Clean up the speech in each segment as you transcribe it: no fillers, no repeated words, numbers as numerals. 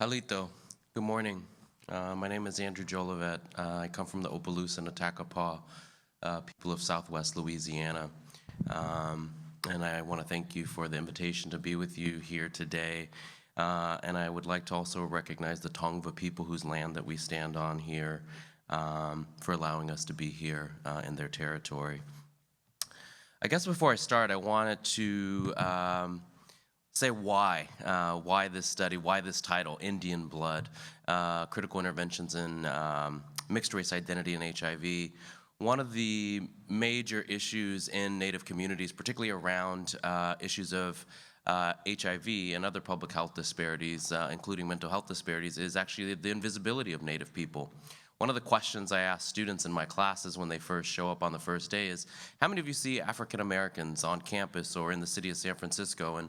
Halito, good morning. My name is Andrew Jolivet. I come from the Opelousas and Attakapaw people of Southwest Louisiana. And I want to thank you for the invitation to be with you here today. And I would like to also recognize the Tongva people whose land that we stand on here for allowing us to be here in their territory. I guess before I start, I wanted to say why this study, why this title, Indian Blood, Critical Interventions in Mixed Race Identity and HIV. One of the major issues in Native communities, particularly around issues of HIV and other public health disparities, including mental health disparities, is actually the invisibility of Native people. One of the questions I ask students in my classes when they first show up on the first day is, how many of you see African Americans on campus or in the city of San Francisco? And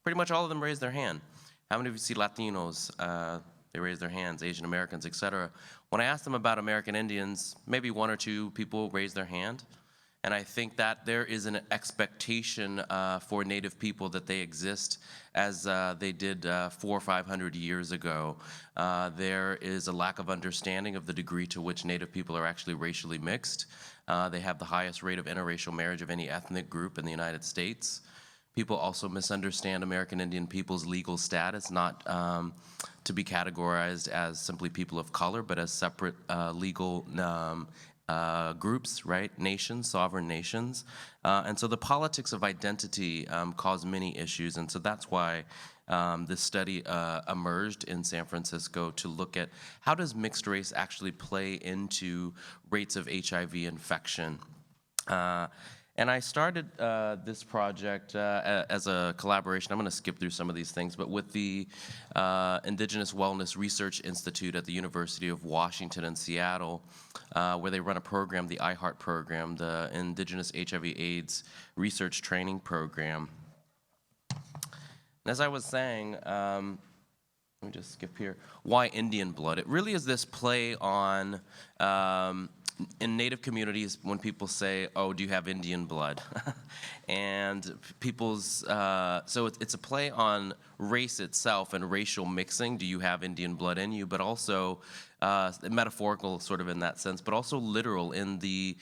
pretty much all of them raise their hand. How many of you see Latinos? They raise their hands, Asian Americans, etc. When I ask them about American Indians, maybe one or two people raise their hand. And I think that there is an expectation for Native people that they exist as they did 400 or 500 years ago. There is a lack of understanding of the degree to which Native people are actually racially mixed. They have the highest rate of interracial marriage of any ethnic group in the United States. People also misunderstand American Indian people's legal status, not to be categorized as simply people of color, but as separate legal groups, right? Nations, sovereign nations. And so the politics of identity cause many issues, and so that's why this study emerged in San Francisco to look at how does mixed race actually play into rates of HIV infection. And I started this project as a collaboration. I'm going to skip through some of these things, but with the Indigenous Wellness Research Institute at the University of Washington in Seattle, where they run a program, the IHEART program, the Indigenous HIV/AIDS Research Training Program. And as I was saying, let me just skip here. Why Indian blood? It really is this play on in Native communities, when people say, oh, do you have Indian blood? And people's, so it's a play on race itself and racial mixing. Do you have Indian blood in you? But also metaphorical sort of in that sense, but also literal in the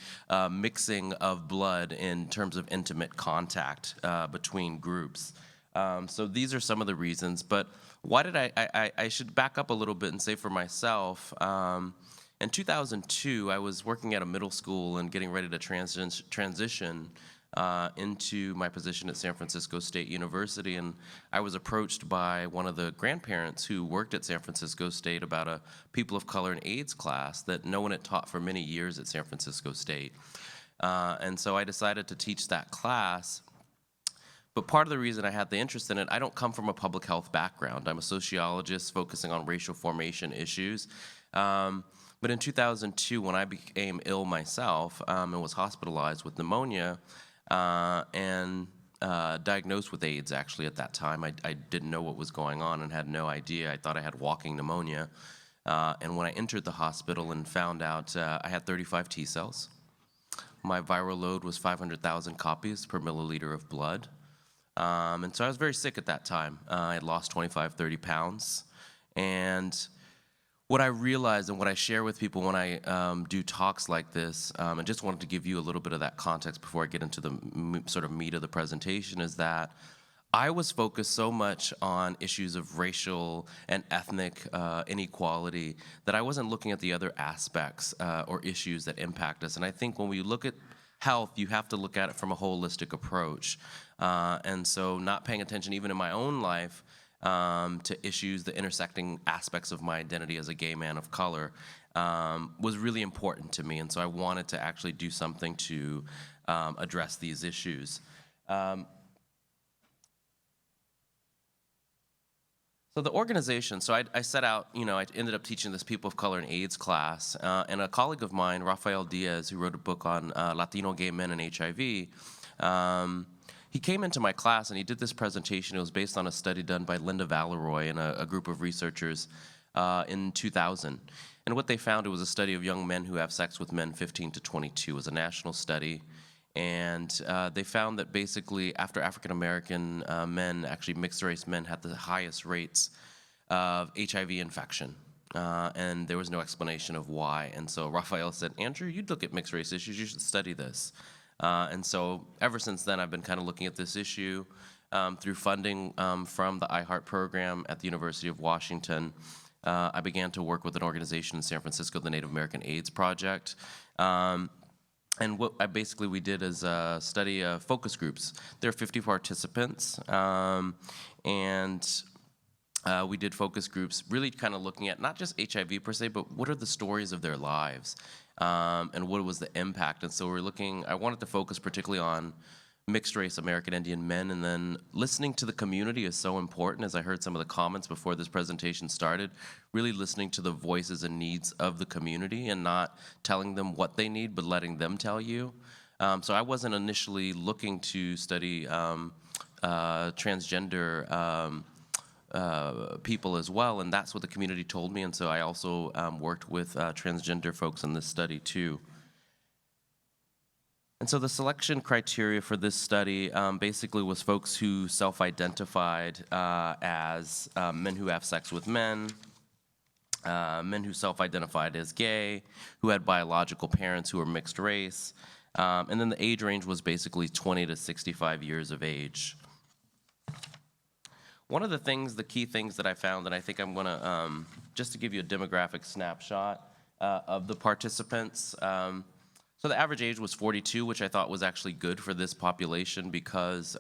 mixing of blood in terms of intimate contact between groups. So these are some of the reasons, but why did I should back up a little bit and say for myself, in 2002, I was working at a middle school and getting ready to transition into my position at San Francisco State University, and I was approached by one of the grandparents who worked at San Francisco State about a people of color and AIDS class that no one had taught for many years at San Francisco State. And so I decided to teach that class. But part of the reason I had the interest in it, I don't come from a public health background. I'm a sociologist focusing on racial formation issues. But in 2002, when I became ill myself and was hospitalized with pneumonia and diagnosed with AIDS actually at that time, I didn't know what was going on and had no idea. I thought I had walking pneumonia. And when I entered the hospital and found out I had 35 T cells, my viral load was 500,000 copies per milliliter of blood. And so I was very sick at that time. I had lost 25, 30 pounds. And what I realized and what I share with people when I do talks like this, and just wanted to give you a little bit of that context before I get into the sort of meat of the presentation, is that I was focused so much on issues of racial and ethnic inequality that I wasn't looking at the other aspects or issues that impact us. And I think when we look at health, you have to look at it from a holistic approach. And so not paying attention even in my own life to issues, the intersecting aspects of my identity as a gay man of color was really important to me. And so I wanted to actually do something to address these issues. So the organization, so I set out, I ended up teaching this people of color and AIDS class, and a colleague of mine, Rafael Diaz, who wrote a book on Latino gay men and HIV, he came into my class and he did this presentation. It was based on a study done by Linda Valeroy and a group of researchers in 2000. And what they found, it was a study of young men who have sex with men 15 to 22. It was a national study. And they found that basically after African American men, actually mixed race men, had the highest rates of HIV infection. And there was no explanation of why. And so Raphael said, Andrew, you look at mixed race issues, you should study this. And so ever since then, I've been kind of looking at this issue through funding from the iHeart program at the University of Washington. I began to work with an organization in San Francisco, the Native American AIDS Project. And what we did is study focus groups. There are 50 participants, and we did focus groups really kind of looking at not just HIV per se, but what are the stories of their lives, and what was the impact. And so I wanted to focus particularly on mixed race American Indian men, and then listening to the community is so important. As I heard some of the comments before this presentation started, really listening to the voices and needs of the community and not telling them what they need, but letting them tell you. So I wasn't initially looking to study transgender people as well, and that's what the community told me, and so I also worked with transgender folks in this study too. And so the selection criteria for this study basically was folks who self-identified as men who have sex with men, men who self-identified as gay, who had biological parents who were mixed race, and then the age range was basically 20 to 65 years of age. One of the key things that I found, and I think I'm gonna, just to give you a demographic snapshot of the participants, so the average age was 42, which I thought was actually good for this population because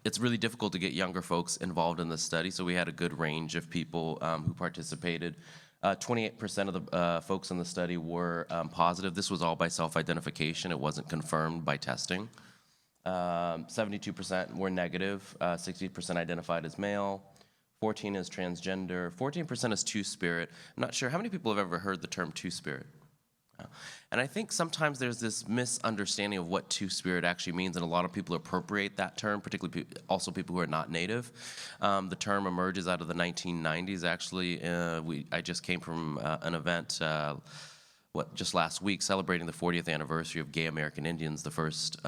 it's really difficult to get younger folks involved in the study, so we had a good range of people who participated. 28% of the folks in the study were positive. This was all by self-identification. It wasn't confirmed by testing. 72% were negative, 60% identified as male, 14% as transgender, 14% as two-spirit. I'm not sure, how many people have ever heard the term two-spirit? And I think sometimes there's this misunderstanding of what two-spirit actually means, and a lot of people appropriate that term, particularly also people who are not Native. The term emerges out of the 1990s, actually. I just came from an event just last week celebrating the 40th anniversary of Gay American Indians, the first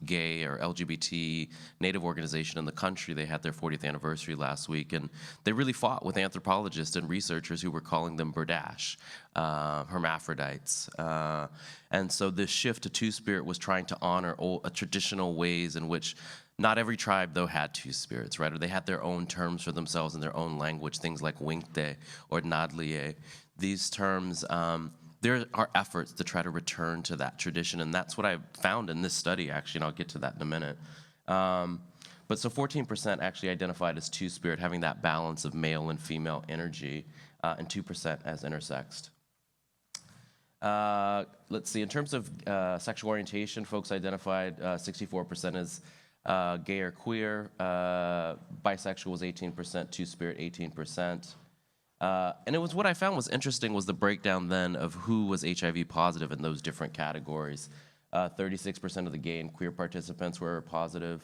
gay or LGBT Native organization in the country. They had their 40th anniversary last week, and they really fought with anthropologists and researchers who were calling them berdache, hermaphrodites. And so this shift to two-spirit was trying to honor traditional ways in which not every tribe, though, had two spirits, right? Or they had their own terms for themselves in their own language, things like winkte or nadlie. These terms, there are efforts to try to return to that tradition, and that's what I found in this study, actually, and I'll get to that in a minute. But so 14% actually identified as two-spirit, having that balance of male and female energy, and 2% as intersexed. Let's see, in terms of sexual orientation, folks identified 64% as gay or queer, bisexual was 18%, two-spirit 18%. And it was what I found was interesting was the breakdown then of who was HIV positive in those different categories. 36% of the gay and queer participants were positive.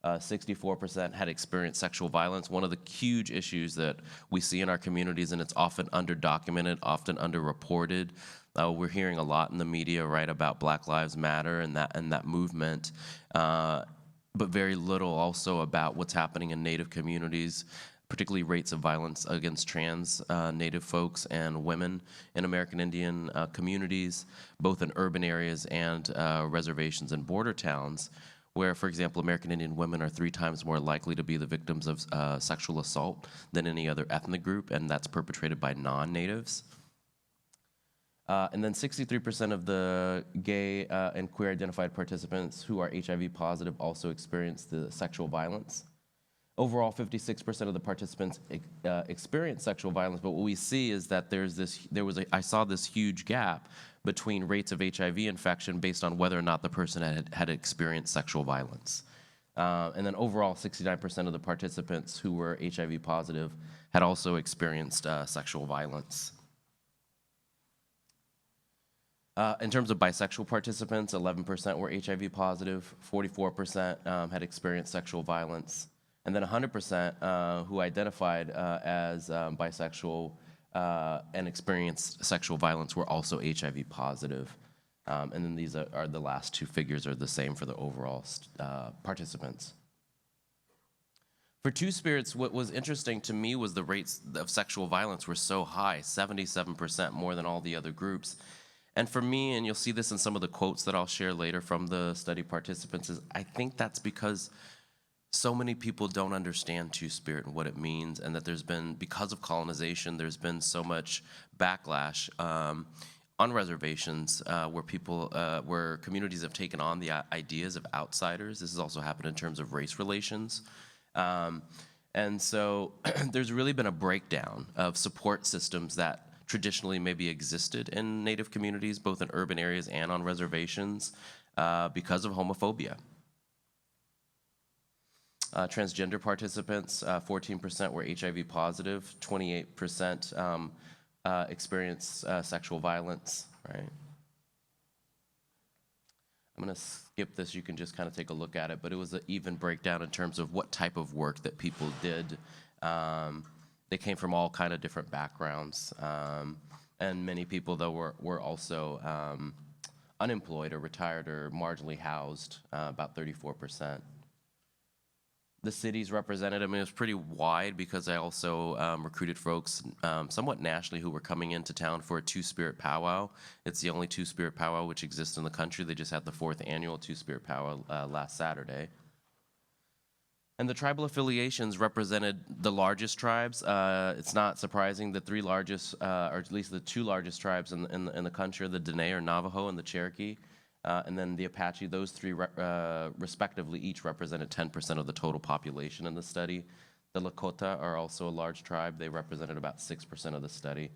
64% had experienced sexual violence. One of the huge issues that we see in our communities, and it's often underdocumented, often underreported. We're hearing a lot in the media, right, about Black Lives Matter and that movement, but very little also about what's happening in Native communities, particularly rates of violence against trans Native folks and women in American Indian communities, both in urban areas and reservations and border towns, where, for example, American Indian women are 3 times more likely to be the victims of sexual assault than any other ethnic group, and that's perpetrated by non-Natives. And then 63% of the gay and queer identified participants who are HIV positive also experienced the sexual violence. Overall, 56% of the participants experienced sexual violence, but what we see is that I saw this huge gap between rates of HIV infection based on whether or not the person had experienced sexual violence. And then overall, 69% of the participants who were HIV positive had also experienced sexual violence. In terms of bisexual participants, 11% were HIV positive, 44% had experienced sexual violence, and then 100% who identified as bisexual and experienced sexual violence were also HIV positive. And then these are the last 2 figures are the same for the overall participants. For Two-Spirits, what was interesting to me was the rates of sexual violence were so high, 77% more than all the other groups. And for me, and you'll see this in some of the quotes that I'll share later from the study participants, is I think that's because so many people don't understand Two-Spirit and what it means, and that there's been, because of colonization, there's been so much backlash on reservations where communities have taken on the ideas of outsiders. This has also happened in terms of race relations. And so there's really been a breakdown of support systems that traditionally maybe existed in Native communities, both in urban areas and on reservations, because of homophobia. Transgender participants, 14% were HIV positive, 28% experienced sexual violence, right? I'm gonna skip this, you can just kind of take a look at it, but it was an even breakdown in terms of what type of work that people did. They came from all kind of different backgrounds, and many people, though, were also unemployed or retired or marginally housed, about 34%. The cities represented, I mean, it was pretty wide because I also recruited folks somewhat nationally who were coming into town for a Two-Spirit powwow. It's the only Two-Spirit powwow which exists in the country. They just had the 4th annual Two-Spirit powwow last Saturday. And the tribal affiliations represented the largest tribes. It's not surprising the 3 largest, or at least the 2 largest tribes in the country are the Dene or Navajo and the Cherokee. And then the Apache, those 3 respectively each represented 10% of the total population in the study. The Lakota are also a large tribe. They represented about 6% of the study.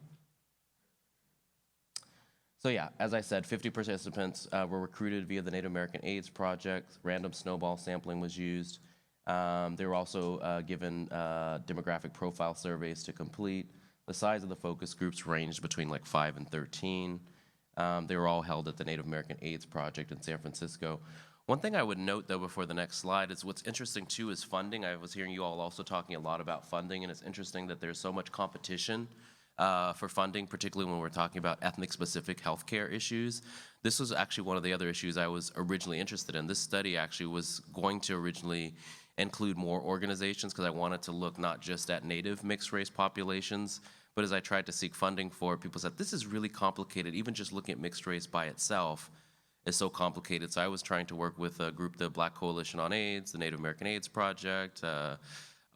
So yeah, as I said, 50 participants were recruited via the Native American AIDS Project. Random snowball sampling was used. They were also given demographic profile surveys to complete. The size of the focus groups ranged between like 5 and 13. They were all held at the Native American AIDS Project in San Francisco. One thing I would note, though, before the next slide is what's interesting, too, is funding. I was hearing you all also talking a lot about funding, and it's interesting that there's so much competition for funding, particularly when we're talking about ethnic-specific healthcare issues. This was actually one of the other issues I was originally interested in. This study actually was going to originally include more organizations because I wanted to look not just at Native mixed-race populations, but as I tried to seek funding for it, people said, this is really complicated. Even just looking at mixed race by itself is so complicated. So I was trying to work with a group, the Black Coalition on AIDS, the Native American AIDS Project, our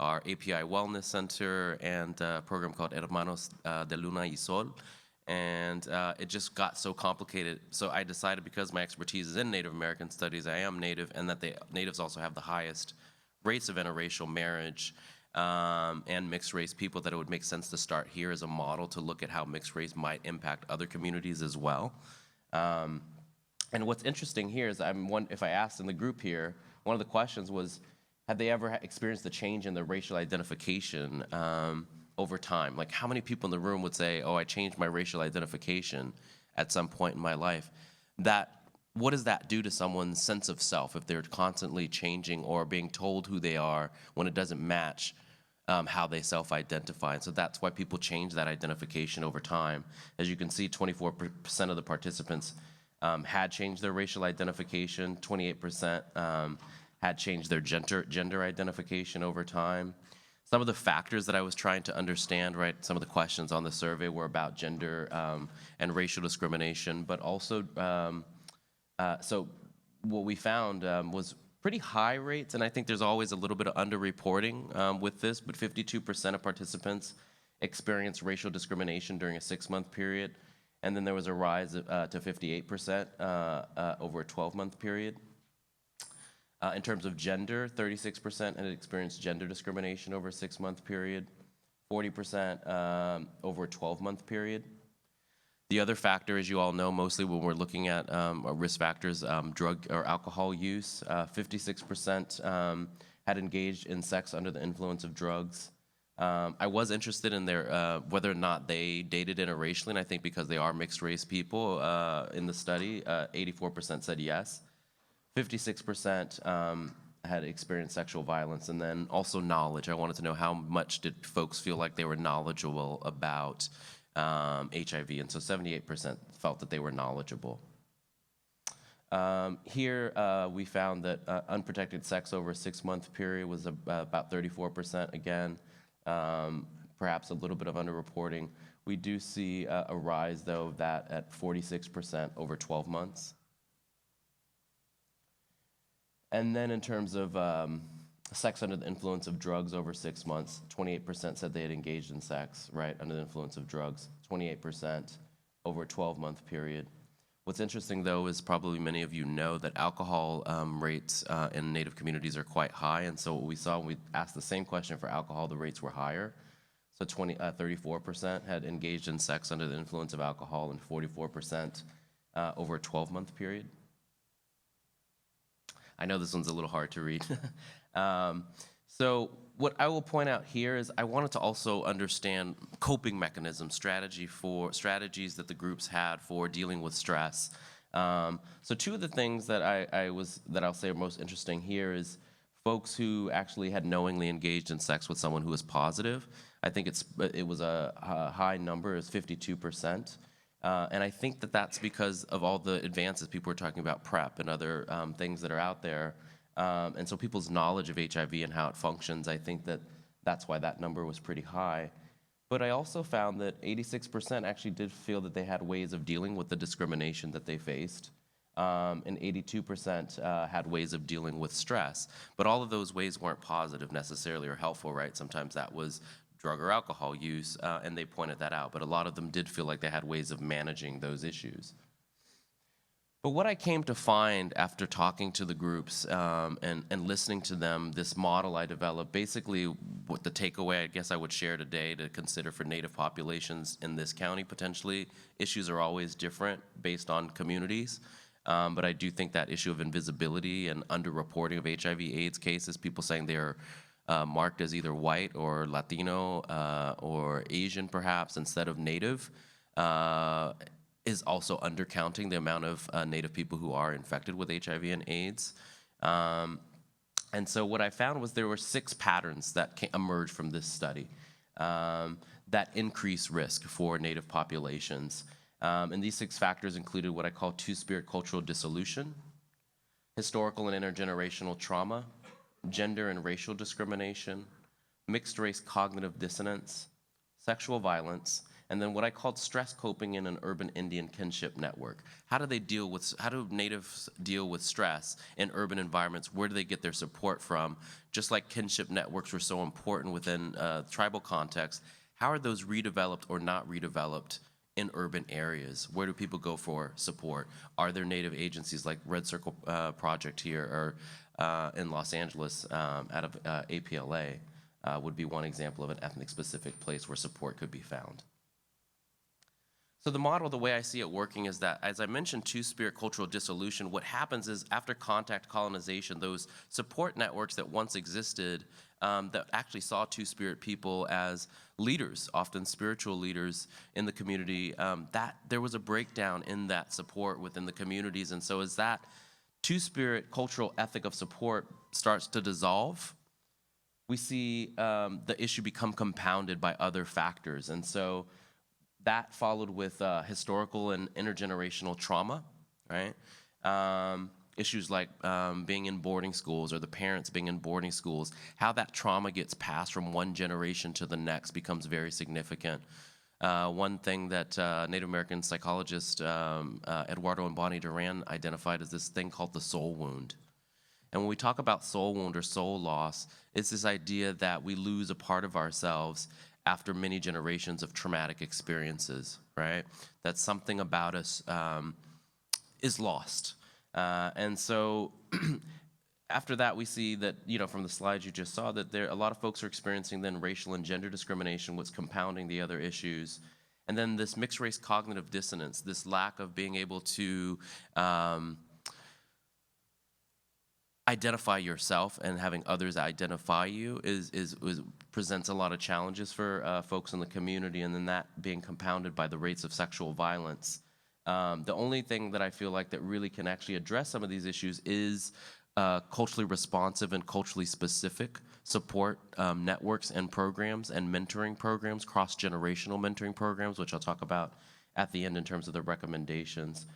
API Wellness Center, and a program called Hermanos de Luna y Sol. And it just got so complicated. So I decided, because my expertise is in Native American studies, I am Native, and that the Natives also have the highest rates of interracial marriage, and mixed race people, that it would make sense to start here as a model to look at how mixed race might impact other communities as well. And what's interesting here is if I asked in the group here, one of the questions was, have they ever experienced the change in their racial identification over time? Like, how many people in the room would say, oh, I changed my racial identification at some point in my life? What does that do to someone's sense of self if they're constantly changing or being told who they are when it doesn't match how they self-identify? And so that's why people change that identification over time. As you can see, 24% of the participants had changed their racial identification, 28% had changed their gender identification over time. Some of the factors that I was trying to understand, right, some of the questions on the survey were about gender and racial discrimination, but also so what we found was pretty high rates, and I think there's always a little bit of underreporting with this, but 52% of participants experienced racial discrimination during a 6-month period, and then there was a rise to 58% over a 12-month period. In terms of gender, 36% had experienced gender discrimination over a 6-month period, 40% over a 12-month period. The other factor, as you all know, mostly when we're looking at risk factors, drug or alcohol use, 56% had engaged in sex under the influence of drugs. I was interested in whether or not they dated interracially, and I think because they are mixed race people in the study, 84% said yes. 56% had experienced sexual violence, and then also knowledge. I wanted to know how much did folks feel like they were knowledgeable about HIV, and so 78% felt that they were knowledgeable. Here we found that unprotected sex over a 6-month period was about 34%. Again, perhaps a little bit of underreporting. We do see a rise, though, of that at 46% over 12 months. And then in terms of sex under the influence of drugs over 6 months, 28% said they had engaged in sex, right, under the influence of drugs, 28% over a 12-month period. What's interesting, though, is probably many of you know that alcohol rates in Native communities are quite high, and so what we saw when we asked the same question for alcohol, the rates were higher. So 34% had engaged in sex under the influence of alcohol, and 44% over a 12-month period. I know this one's a little hard to read. So what I will point out here is I wanted to also understand coping mechanisms, strategies that the groups had for dealing with stress. So two of the things that I'll say are most interesting here is folks who actually had knowingly engaged in sex with someone who was positive. I think it was a high number, it's 52%. And I think that that's because of all the advances people were talking about, PrEP and other things that are out there. And so people's knowledge of HIV and how it functions, I think that that's why that number was pretty high. But I also found that 86% actually did feel that they had ways of dealing with the discrimination that they faced. And 82% had ways of dealing with stress. But all of those ways weren't positive necessarily or helpful, right? Sometimes that was drug or alcohol use, and they pointed that out. But a lot of them did feel like they had ways of managing those issues. But what I came to find after talking to the groups and listening to them, this model I developed, basically what the takeaway I guess I would share today to consider for Native populations in this county potentially, issues are always different based on communities. But I do think that issue of invisibility and underreporting of HIV/AIDS cases, people saying they're marked as either white or Latino or Asian perhaps instead of Native, is also undercounting the amount of Native people who are infected with HIV and AIDS. And so what I found was there were 6 patterns that emerged from this study that increase risk for Native populations. And these 6 factors included what I call two-spirit cultural dissolution, historical and intergenerational trauma, gender and racial discrimination, mixed-race cognitive dissonance, sexual violence, and then what I called stress coping in an urban Indian kinship network. How do Natives deal with stress in urban environments? Where do they get their support from? Just like kinship networks were so important within tribal context, how are those redeveloped or not redeveloped in urban areas? Where do people go for support? Are there Native agencies like Red Circle Project here or in Los Angeles out of APLA would be one example of an ethnic-specific place where support could be found. So the model, the way I see it working is that, as I mentioned, two-spirit cultural dissolution, what happens is after contact colonization, those support networks that once existed that actually saw two-spirit people as leaders, often spiritual leaders in the community, that there was a breakdown in that support within the communities. And so as that two-spirit cultural ethic of support starts to dissolve, we see the issue become compounded by other factors. And so that followed with historical and intergenerational trauma, right? Issues like being in boarding schools or the parents being in boarding schools, how that trauma gets passed from one generation to the next becomes very significant. One thing that Native American psychologist Eduardo and Bonnie Duran identified is this thing called the soul wound. And when we talk about soul wound or soul loss, it's this idea that we lose a part of ourselves after many generations of traumatic experiences, right? That something about us is lost. And so after that, we see that, from the slides you just saw, that a lot of folks are experiencing then racial and gender discrimination, what's compounding the other issues. And then this mixed race cognitive dissonance, this lack of being able to identify yourself and having others identify you presents a lot of challenges for folks in the community, and then that being compounded by the rates of sexual violence. The only thing that I feel like that really can actually address some of these issues is culturally responsive and culturally specific support networks and programs and mentoring programs, cross-generational mentoring programs, which I'll talk about at the end in terms of the recommendations.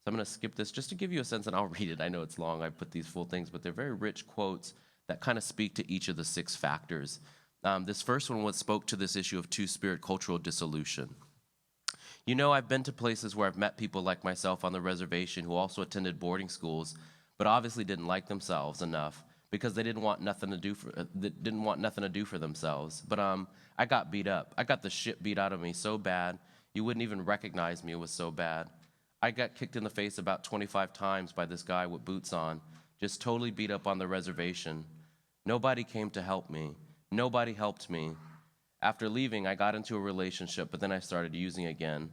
So I'm going to skip this just to give you a sense, and I'll read it. I know it's long. I put these full things, but they're very rich quotes that kind of speak to each of the 6 factors. This first one spoke to this issue of two-spirit cultural dissolution. You know, I've been to places where I've met people like myself on the reservation who also attended boarding schools, but obviously didn't like themselves enough because they didn't want nothing to do for themselves. But I got beat up. I got the shit beat out of me so bad you wouldn't even recognize me. It was so bad. I got kicked in the face about 25 times by this guy with boots on, just totally beat up on the reservation. Nobody came to help me. Nobody helped me. After leaving, I got into a relationship, but then I started using again.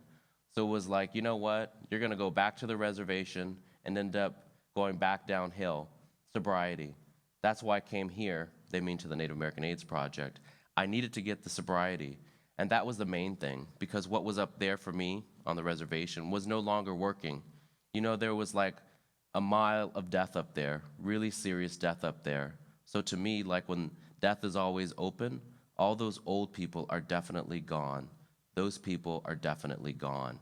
So it was like, you know what? You're going to go back to the reservation and end up going back downhill. Sobriety. That's why I came here. They mean to the Native American AIDS Project. I needed to get the sobriety. And that was the main thing, because what was up there for me on the reservation was no longer working. You know, there was like a mile of death up there, really serious death up there. So to me, like when death is always open, all those old people are definitely gone. Those people are definitely gone.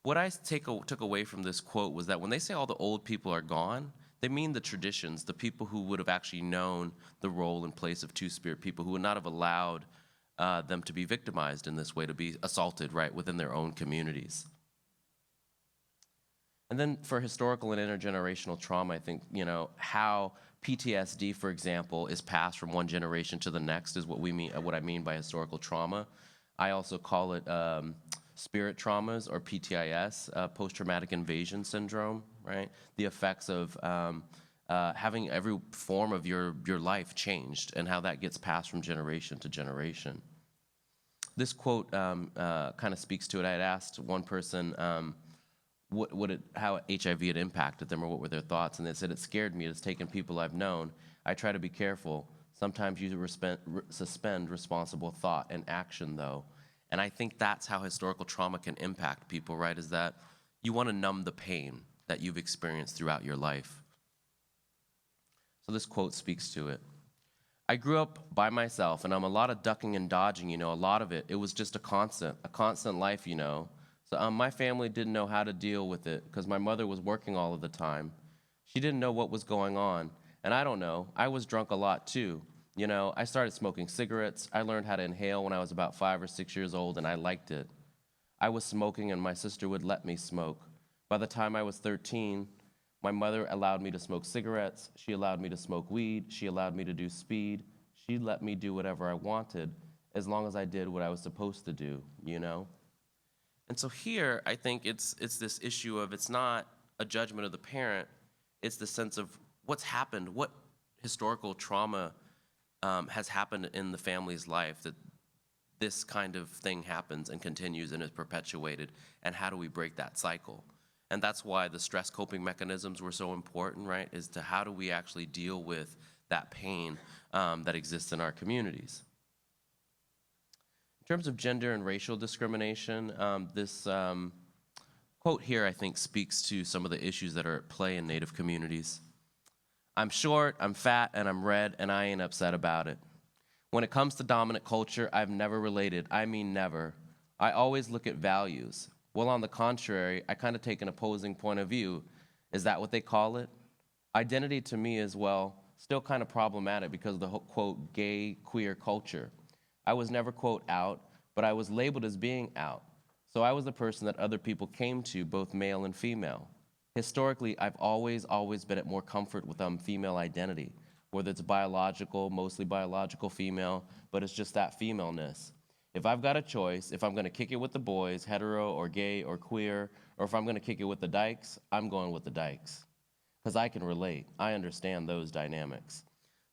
What I took away from this quote was that when they say all the old people are gone, they mean the traditions, the people who would have actually known the role and place of two-spirit people, who would not have allowed them to be victimized in this way, to be assaulted, right, within their own communities. And then for historical and intergenerational trauma, I think, you know, how PTSD, for example, is passed from one generation to the next is what I mean by historical trauma. I also call it spirit traumas, or PTIS, post-traumatic invasion syndrome, right? The effects of having every form of your life changed and how that gets passed from generation to generation. This quote kind of speaks to it. I had asked one person how HIV had impacted them, or what were their thoughts, and they said, it scared me. It's taken people I've known. I try to be careful. Sometimes you suspend responsible thought and action, though. And I think that's how historical trauma can impact people, right, is that you want to numb the pain that you've experienced throughout your life. So this quote speaks to it. I grew up by myself, and I'm a lot of ducking and dodging, you know, a lot of it. It was just a constant life, you know. So my family didn't know how to deal with it because my mother was working all of the time. She didn't know what was going on. And I don't know, I was drunk a lot too. You know, I started smoking cigarettes. I learned how to inhale when I was about 5 or 6 years old, and I liked it. I was smoking, and my sister would let me smoke. By the time I was 13, my mother allowed me to smoke cigarettes. She allowed me to smoke weed. She allowed me to do speed. She let me do whatever I wanted as long as I did what I was supposed to do, you know? And so here, I think it's this issue of, it's not a judgment of the parent, it's the sense of what's happened, what historical trauma has happened in the family's life that this kind of thing happens and continues and is perpetuated, and how do we break that cycle? And that's why the stress coping mechanisms were so important, right, is to how do we actually deal with that pain that exists in our communities. In terms of gender and racial discrimination, this quote here, I think, speaks to some of the issues that are at play in Native communities. I'm short, I'm fat, and I'm red, and I ain't upset about it. When it comes to dominant culture, I've never related. I mean never. I always look at values. Well, on the contrary, I kind of take an opposing point of view. Is that what they call it? Identity to me is, well, still kind of problematic because of the, quote, gay, queer culture. I was never, quote, out, but I was labeled as being out. So I was the person that other people came to, both male and female. Historically, I've always been at more comfort with female identity, whether it's biological, mostly biological female, but it's just that femaleness. If I've got a choice, if I'm gonna kick it with the boys, hetero or gay or queer, or if I'm gonna kick it with the dykes, I'm going with the dykes. Because I can relate, I understand those dynamics.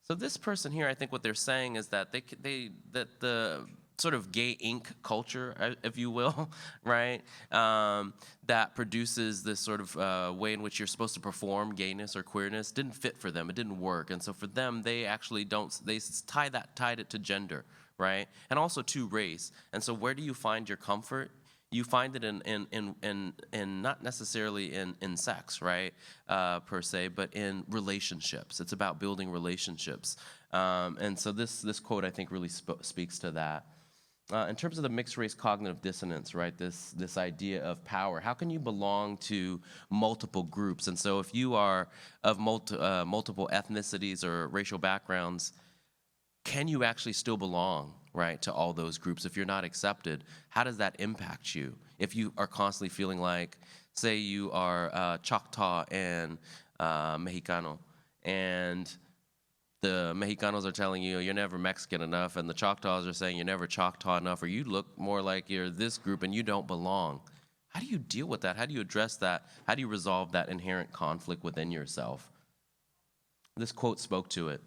So this person here, I think what they're saying is that that the sort of gay ink culture, if you will, right, that produces this sort of way in which you're supposed to perform gayness or queerness didn't fit for them. It didn't work, and so for them, they actually tied it to gender, right, and also to race. And so where do you find your comfort? You find it in not necessarily in sex, right, per se, but in relationships. It's about building relationships. And so this quote, I think, really speaks to that. in terms of the mixed race cognitive dissonance, right, this idea of power, how can you belong to multiple groups? And so if you are of multiple ethnicities or racial backgrounds, can you actually still belong, right, to all those groups? If you're not accepted, how does that impact you? If you are constantly feeling like, say you are Choctaw and Mexicano, and the Mexicanos are telling you you're never Mexican enough, and the Choctaws are saying you're never Choctaw enough, or you look more like you're this group and you don't belong. How do you deal with that? How do you address that? How do you resolve that inherent conflict within yourself? This quote spoke to it.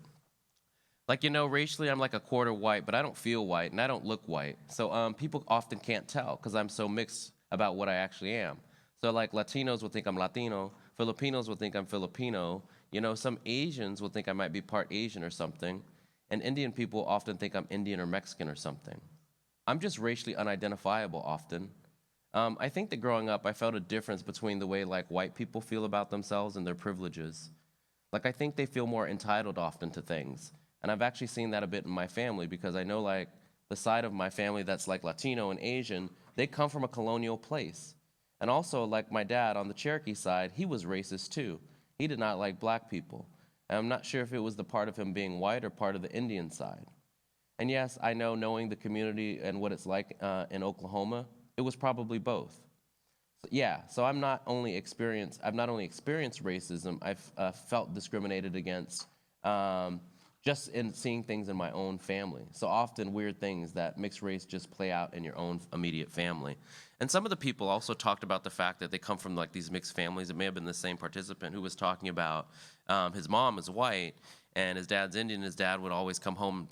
Like, racially I'm like a quarter white, but I don't feel white and I don't look white. So people often can't tell because I'm so mixed about what I actually am. So like Latinos will think I'm Latino, Filipinos will think I'm Filipino, some Asians will think I might be part Asian or something, and Indian people often think I'm Indian or Mexican or something. I'm just racially unidentifiable often. I think that growing up, I felt a difference between the way like white people feel about themselves and their privileges. Like I think they feel more entitled often to things. And I've actually seen that a bit in my family because I know like the side of my family that's like Latino and Asian, they come from a colonial place. And also like my dad on the Cherokee side, he was racist too. He did not like black people. And I'm not sure if it was the part of him being white or part of the Indian side. And yes, I know knowing the community and what it's like in Oklahoma, it was probably both. So I've not only experienced racism, I've felt discriminated against just in seeing things in my own family. So often weird things that mixed race just play out in your own immediate family. And some of the people also talked about the fact that they come from like these mixed families. It may have been the same participant who was talking about his mom is white and his dad's Indian. His dad would always come home,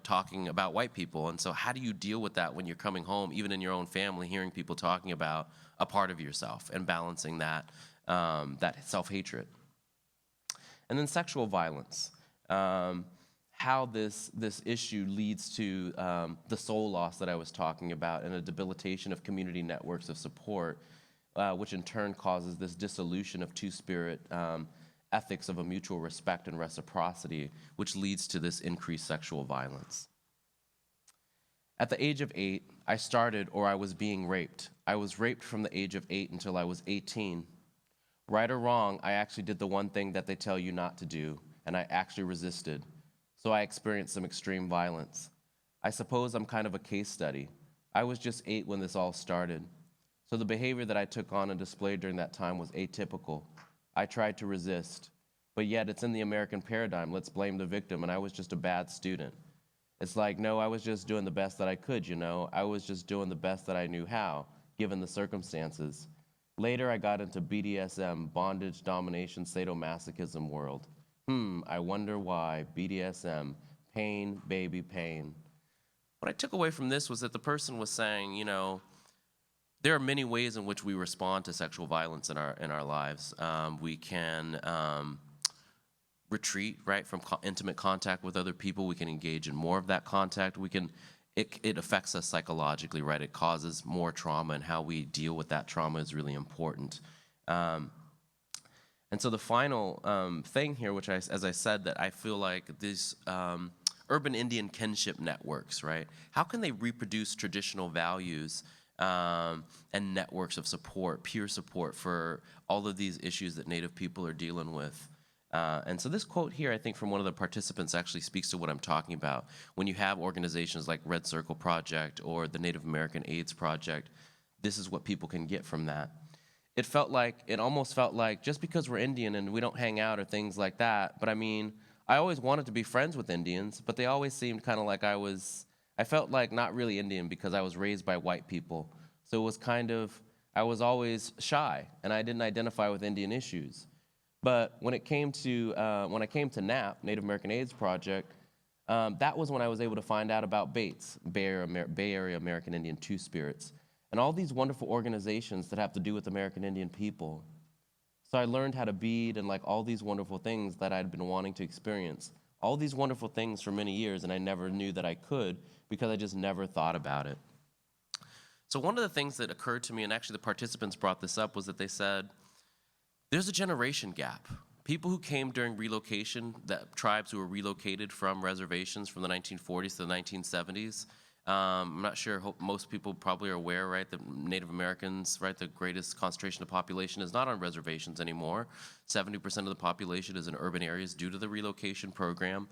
talking about white people. And so how do you deal with that when you're coming home, even in your own family, hearing people talking about a part of yourself and balancing that, that self-hatred? And then sexual violence. How this issue leads to the soul loss that I was talking about and a debilitation of community networks of support, which in turn causes this dissolution of two-spirit ethics of a mutual respect and reciprocity, which leads to this increased sexual violence. At the age of 8, I started or I was being raped. I was raped from the age of 8 until I was 18. Right or wrong, I actually did the one thing that they tell you not to do, and I actually resisted. So I experienced some extreme violence. I suppose I'm kind of a case study. I was just 8 when this all started. So the behavior that I took on and displayed during that time was atypical. I tried to resist, but yet it's in the American paradigm, let's blame the victim, and I was just a bad student. It's like, no, I was just doing the best that I could, I was just doing the best that I knew how, given the circumstances. Later, I got into BDSM, bondage, domination, sadomasochism world. I wonder why, BDSM, pain, baby, pain. What I took away from this was that the person was saying, there are many ways in which we respond to sexual violence in our lives. We can retreat, right, from intimate contact with other people. We can engage in more of that contact. It affects us psychologically, right? It causes more trauma, and how we deal with that trauma is really important. And so the final thing here, which as I said, that I feel like these urban Indian kinship networks, right? How can they reproduce traditional values and networks of support, peer support for all of these issues that Native people are dealing with? And so this quote here, I think from one of the participants, actually speaks to what I'm talking about. When you have organizations like Red Circle Project or the Native American AIDS Project, this is what people can get from that. It almost felt like just because we're Indian and we don't hang out or things like that, but I mean, I always wanted to be friends with Indians, but they always seemed kind of like I felt like not really Indian because I was raised by white people. So it was I was always shy and I didn't identify with Indian issues. But when I came to NAP, Native American AIDS Project, that was when I was able to find out about BATES, Bay Area American Indian Two-Spirits, and all these wonderful organizations that have to do with American Indian people. So I learned how to bead and like all these wonderful things that I'd been wanting to experience. All these wonderful things for many years, and I never knew that I could because I just never thought about it. So one of the things that occurred to me, and actually the participants brought this up, was that they said, there's a generation gap. People who came during relocation, tribes who were relocated from reservations from the 1940s to the 1970s, I'm not sure, hope most people probably are aware, right, that Native Americans, right, the greatest concentration of population is not on reservations anymore. 70% of the population is in urban areas due to the relocation program.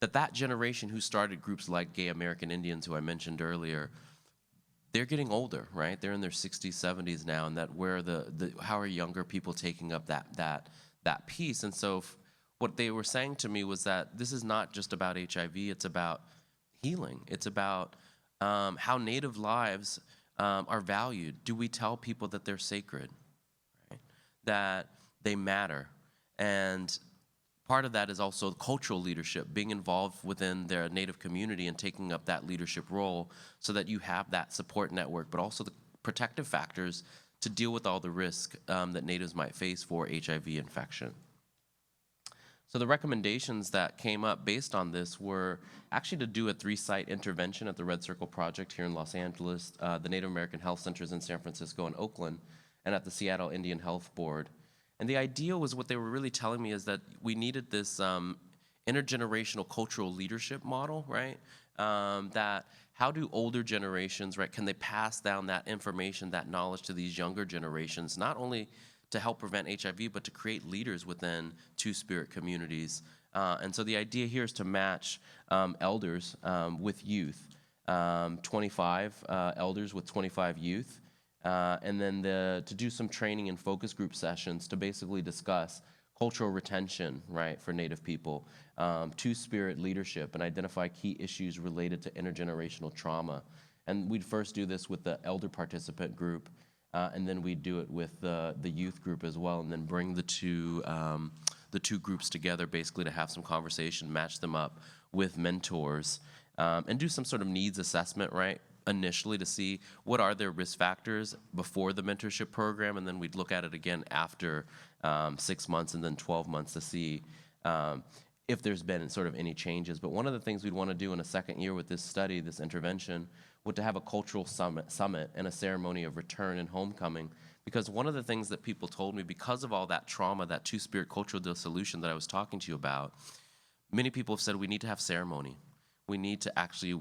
That generation who started groups like Gay American Indians, who I mentioned earlier, they're getting older, right? They're in their 60s, 70s now, and that where how are younger people taking up that piece? And so what they were saying to me was that this is not just about HIV, it's about healing. It's about how Native lives are valued. Do we tell people that they're sacred, right? That they matter? And part of that is also cultural leadership, being involved within their Native community and taking up that leadership role so that you have that support network, but also the protective factors to deal with all the risk that Natives might face for HIV infection. So the recommendations that came up based on this were actually to do a 3-site intervention at the Red Circle Project here in Los Angeles, the Native American Health Centers in San Francisco and Oakland, and at the Seattle Indian Health Board. And the idea was, what they were really telling me is that we needed this intergenerational cultural leadership model, right? That how do older generations, right, can they pass down that information, that knowledge to these younger generations, not only to help prevent HIV, but to create leaders within Two-Spirit communities. And so the idea here is to match elders with youth, 25 elders with 25 youth, and then to do some training and focus group sessions to basically discuss cultural retention, right, for Native people, Two-Spirit leadership, and identify key issues related to intergenerational trauma. And we'd first do this with the elder participant group, and then we do it with the youth group as well, and then bring the two groups together basically to have some conversation, match them up with mentors, and do some sort of needs assessment, right, initially to see what are their risk factors before the mentorship program, and then we'd look at it again after 6 months and then 12 months to see if there's been sort of any changes. But one of the things we'd want to do in a second year with this study, this intervention, would to have a cultural summit and a ceremony of return and homecoming. Because one of the things that people told me, because of all that trauma, that Two-Spirit cultural dissolution that I was talking to you about, many people have said we need to have ceremony. We need to actually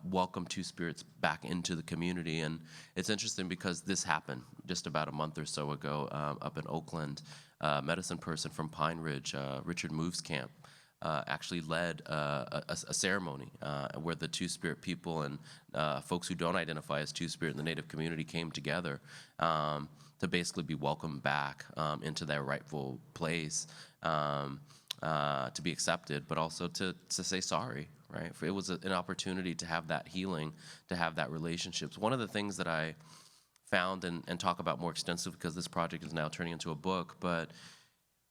welcome Two-Spirits back into the community. And it's interesting because this happened just about a month or so ago up in Oakland. A medicine person from Pine Ridge, Richard Moves Camp, actually led a ceremony where the Two-Spirit people and folks who don't identify as Two-Spirit in the Native community came together to basically be welcomed back into their rightful place, to be accepted, but also to say sorry, right? It was an opportunity to have that healing, to have that relationships. One of the things that I found and talk about more extensively, because this project is now turning into a book, but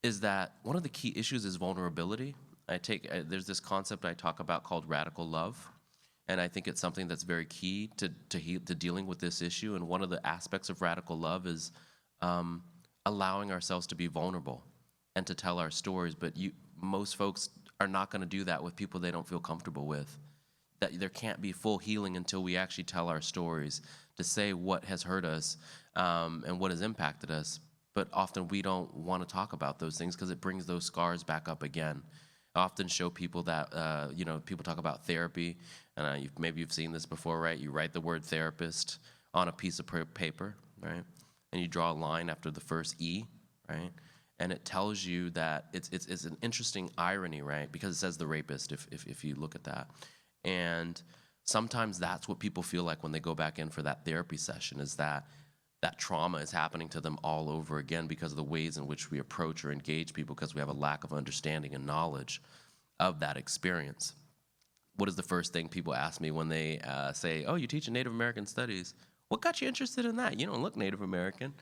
is that one of the key issues is vulnerability. There's this concept I talk about called radical love, and I think it's something that's very key to dealing with this issue. And one of the aspects of radical love is allowing ourselves to be vulnerable and to tell our stories. But most folks are not going to do that with people they don't feel comfortable with. That there can't be full healing until we actually tell our stories, to say what has hurt us and what has impacted us. But often we don't want to talk about those things because it brings those scars back up again. I often show people that, people talk about therapy, and maybe you've seen this before, right? You write the word therapist on a piece of paper, right? And you draw a line after the first E, right? And it tells you that it's an interesting irony, right? Because it says the rapist, if you look at that. And sometimes that's what people feel like when they go back in for that therapy session, is that trauma is happening to them all over again because of the ways in which we approach or engage people, because we have a lack of understanding and knowledge of that experience. What is the first thing people ask me when they say, oh, you teach in Native American studies? What got you interested in that? You don't look Native American,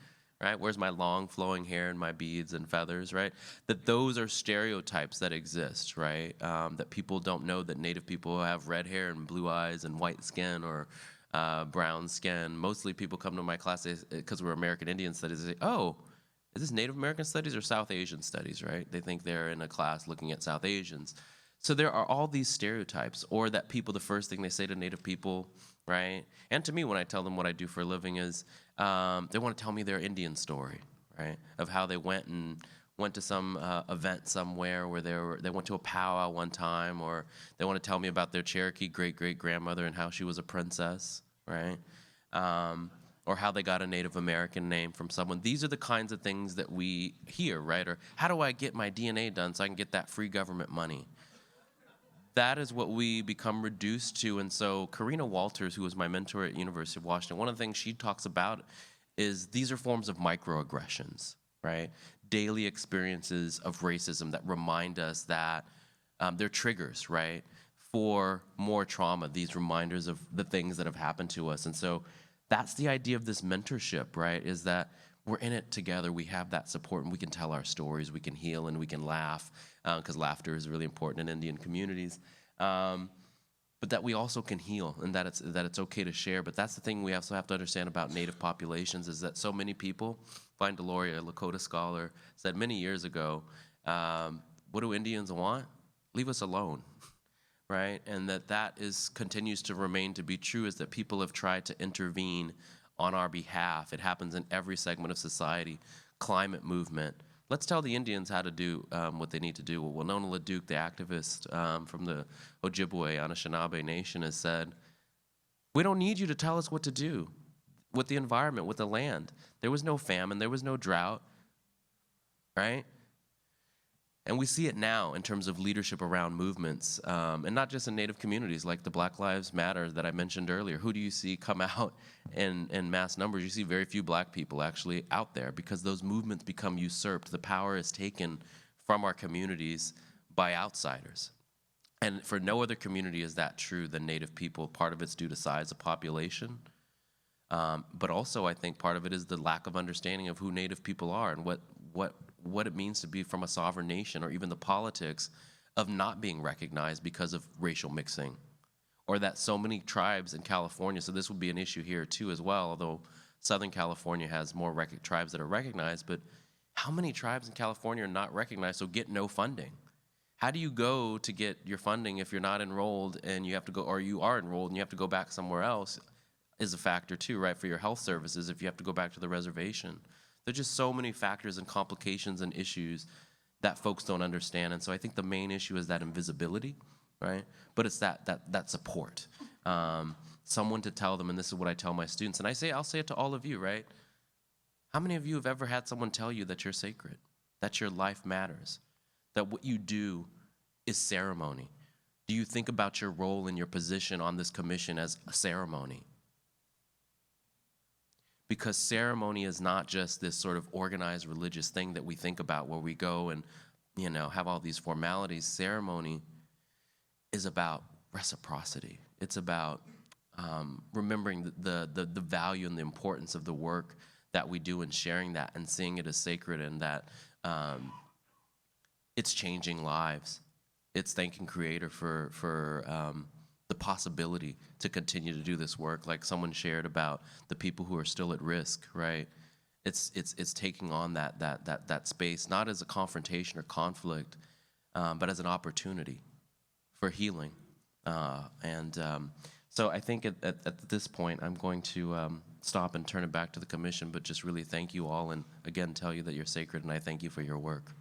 right? Where's my long flowing hair and my beads and feathers, right? That those are stereotypes that exist, right? That people don't know that Native people have red hair and blue eyes and white skin or brown skin. Mostly people come to my class because we're American Indian Studies. They say, oh, is this Native American Studies or South Asian Studies, right? They think they're in a class looking at South Asians. So there are all these stereotypes, or that people, the first thing they say to Native people, right? And to me, when I tell them what I do for a living is, they want to tell me their Indian story, right? Of how they went and went to some event somewhere where they went to a powwow one time, or they want to tell me about their Cherokee great-great-grandmother and how she was a princess, right? Or how they got a Native American name from someone. These are the kinds of things that we hear, right? Or how do I get my DNA done so I can get that free government money? That is what we become reduced to. And so Karina Walters, who was my mentor at University of Washington, one of the things she talks about is these are forms of microaggressions, right? Daily experiences of racism that remind us that they're triggers, right? For more trauma, these reminders of the things that have happened to us. And so that's the idea of this mentorship, right? Is that we're in it together. We have that support, and we can tell our stories. We can heal, and we can laugh, because laughter is really important in Indian communities. But that we also can heal, and that it's okay to share. But that's the thing we also have to understand about Native populations, is that so many people, Vine Deloria, a Lakota scholar, said many years ago, what do Indians want? Leave us alone. Right? And that continues to remain to be true, is that people have tried to intervene on our behalf. It happens in every segment of society. Climate movement. Let's tell the Indians how to do what they need to do. Well, Winona LaDuke, the activist from the Ojibwe Anishinaabe Nation, has said, we don't need you to tell us what to do with the environment, with the land. There was no famine, there was no drought, right? And we see it now in terms of leadership around movements, and not just in Native communities, like the Black Lives Matter that I mentioned earlier. Who do you see come out in mass numbers? You see very few black people actually out there, because those movements become usurped. The power is taken from our communities by outsiders. And for no other community is that true than Native people. Part of it's due to size of population, but also I think part of it is the lack of understanding of who Native people are and what it means to be from a sovereign nation, or even the politics of not being recognized because of racial mixing, or that so many tribes in California, so this would be an issue here too as well, although Southern California has more tribes that are recognized, but how many tribes in California are not recognized, so get no funding? How do you go to get your funding if you're not enrolled and you have to go, or you are enrolled and you have to go back somewhere else, is a factor too, right, for your health services if you have to go back to the reservation. There's just so many factors and complications and issues that folks don't understand. And so I think the main issue is that invisibility, right? But it's that support. Someone to tell them, and this is what I tell my students, and I'll say it to all of you, right? How many of you have ever had someone tell you that you're sacred, that your life matters, that what you do is ceremony? Do you think about your role and your position on this commission as a ceremony? Because ceremony is not just this sort of organized religious thing that we think about where we go and, have all these formalities. Ceremony is about reciprocity. It's about remembering the value and the importance of the work that we do, and sharing that and seeing it as sacred, and that it's changing lives. It's thanking Creator for the possibility to continue to do this work, like someone shared about the people who are still at risk, right? It's taking on that space, not as a confrontation or conflict, but as an opportunity for healing. So I think at this point, I'm going to stop and turn it back to the commission, but just really thank you all, and again, tell you that you're sacred, and I thank you for your work.